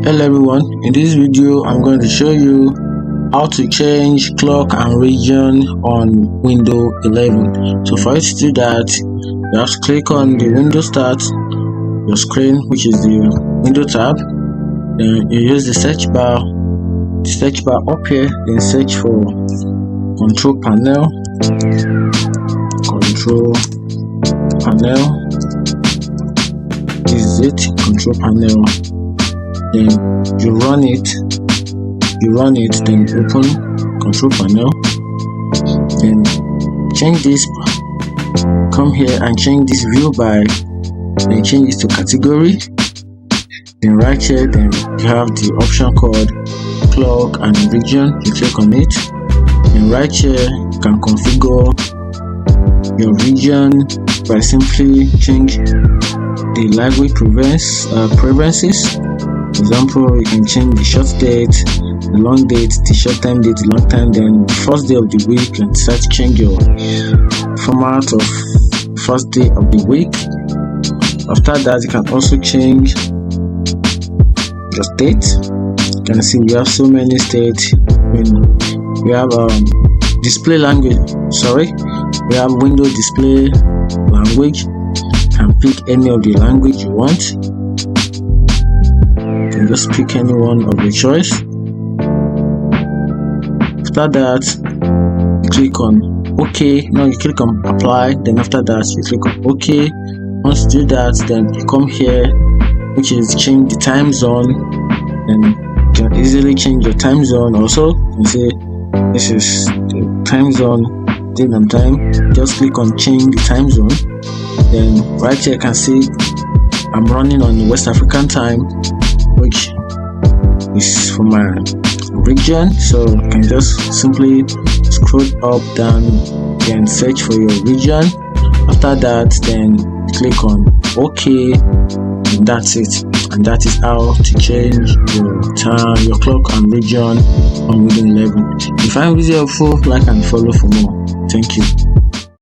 Hello everyone, in this video I'm going to show you how to change clock and region on Windows 11. So for you to do that, you have to click on the Windows start, your screen, which is the window tab. Then you use the search bar up here, then search for control panel, this is it, control panel. Then you run it, then open control panel, then change this, come here and change this view by, then change it to category, then right here, then you have the option called clock and region. You click on it, and right here you can configure your region by simply change the language preferences. For example, you can change the short date, the long date, the short time date, the long time, then the first day of the week, and start to change your format of first day of the week. After that, you can also change your state. You can see we have so many states. We have display language, we have window display language. You can pick any of the language you want. You can just pick any one of your choice. After that, you click on OK. Now you click on apply. Then after that, you click on OK. Once you do that, then you come here, which is change the time zone. Then you can easily change your time zone. Also, you can say this is the time zone, date and time. Just click on change the time zone. Then right here you can see I'm running on the West African time, which is for my region. So you can just simply scroll up, down, then search for your region. After that, then click on OK, and that's it. And that is how to change your time, your clock and region on Windows 11. If I find this helpful, like and follow for more. Thank you.